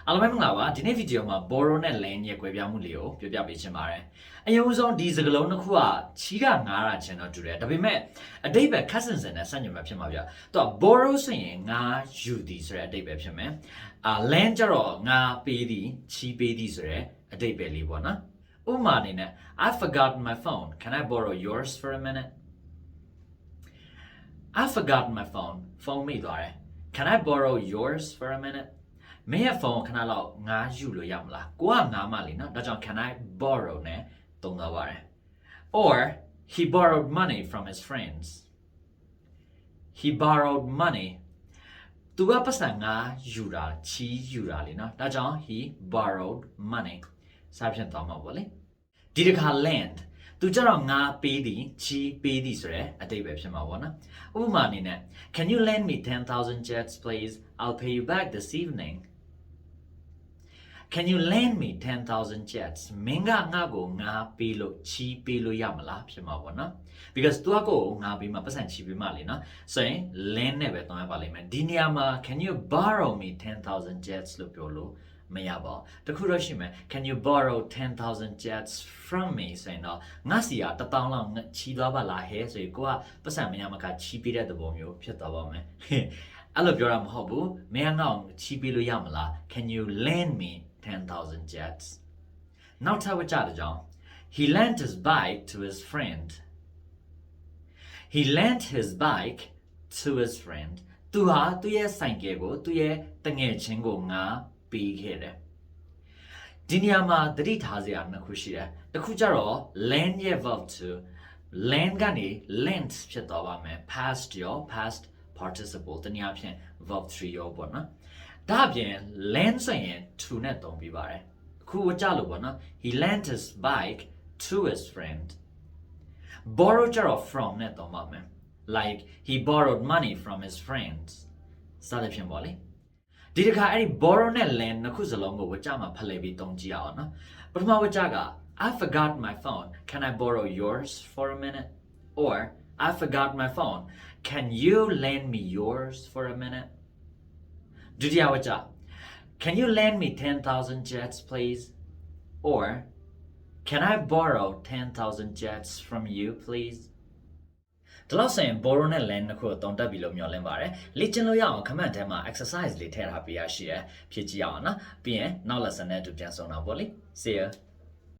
အားလုံးပဲမင်္ဂလာပါဒီနေ့ဗီဒီယိုမှာ borrow နဲ့ lend ရဲ့ကွဲပြားမှုလေးကိုပြောပြပေးချင်ပါတယ်အရင်ဆုံးဒီစကားလုံးတစ်ခုကချီးကငားတာချင်တော့တူတယ်ဒါပေမဲ့အတိတ်ပဲခက်ဆင်ဆင်နဲ့စัญญမှာဖြစ်မှာဗျသူက borrow ဆိုရင်ငါယူသည်ဆိုတဲ့အတိတ်ပဲဖြစ်မယ်lend ကျတော့ငါပေးသည်ချီးပေးသည်ဆိုတဲ့အတိတ်ပဲလေးပေါ့နော်ဥပမာအနေနဲ့ I forgot my phone can I borrow yours for a minute I forgot my phone ဖုန်းမိသွားတယ် can I borrow yours for a minuteမင်းရဲ့ဖုန်းခဏလောက်ငါယူလို့ရမလားကိုကငါမှလေနော်ဒါကြောင့် can I borrow နဲ့သုံးသွားပါတယ် or he borrowed money from his friends he borrowed money သူကပတ်စံငါယူတာချီးယူတာလေနော်ဒါကြောင့် he borrowed money စာဖြင့်သွားမှာပေါ့လေဒီတစ်ခါ lend သူကြတော့ငါပေးသည်ချီးပေးသည်ဆိုတဲ့အတိတ်ပဲဖြစ်မှာပေါ့နော်ဥပမာအနေနဲ့ can you lend me 10,000 jets please I'll pay you back this evening Can you lend me 10,000 jets မင်းကငါ့ကိုငါပေးလို့ချီးပေးလို့ရမလားဖြစ်မှာပေါ့နော် because သူကကိုငါပေးမှာပတ်စံချီးပေးမှာလေနော်ဆိုရင် lend နဲ့ပဲတောင်းရပါလိမ့်မယ်ဒီနေရာမှာ can you borrow me 10,000 jets လို့ပြောလို့မရပါဘူးတခုတော့ရှိမယ် can you borrow 10,000 jets from me ဆိုရင်တော့ငါစီက1000လောက်ချီးသွားပါလားဟဲ့ဆိုရင်ကိုကပတ်စံမရမကချီးပေးတဲ့သဘောမျိုးဖြစ်သွားပါမယ်အဲ့လိုပြောတာမဟုတ်ဘူးမင်းကငါ့ကိုချီးပေးလို့ရမလား can you lend me 10,000 jets နောက်ထပ်ဝကြတဲ့ကြောင့် he lent his bike to his friend he lent his bike to his friend သူဟာသူ့ရဲ့ဆိုင်ကယ်ကိုသူ့ရဲ့တငယ်ချင်းကိုငါပေးခဲ့တယ်ဒီနေရာမှာသတိထားစရာနှစ်ခုရှိတယ်တစ်ခုကျတော့ lend ရဲ့ verb to lend ကနေ lent ဖြစ်သွားပါမယ် past ရော past participle တနည်းအားဖြင့် verb 3ရောပေါ့နော်ဒါအပြင် lend ဆိုရင် to နဲ့သုံးပြီးပါတယ်အခုဝကြလို့ပေါ့နော် he lent his bike to his friend borrow ကျတော့ from နဲ့သုံးပါမယ် like he borrowed money from his friends စသဖြင့်ပေါ့လေဒီတစ်ခါအဲ့ဒီ borrow နဲ့ lend နှစ်ခုစလုံးကိုဝကြမှာဖလှယ်ပြီးသုံးကြည့်အောင်နော်ပထမဝကြက I forgot my phone can I borrow yours for a minute or I forgot my phone can you lend me yours for a minuteဒုတိယဝကြ can you lend me 10,000 jets please or can I borrow 10,000 jets from you pleaseဒီလောက်ဆိုရင် borrow နဲ့ lend နှစ်ခုကိုတုံးတက်ပြီလို့မျှော်လင့်ပါတယ်လေ့ကျင့်လို့ရအောင် comment ထဲမှာ exercise လေးထည့်ထားပေးရရှိရဖြည့်ကြည့်အောင်နော်ပြီးရင်နောက် lesson နဲ့အတူပြန်ဆုံတော့ဗောလေ see ya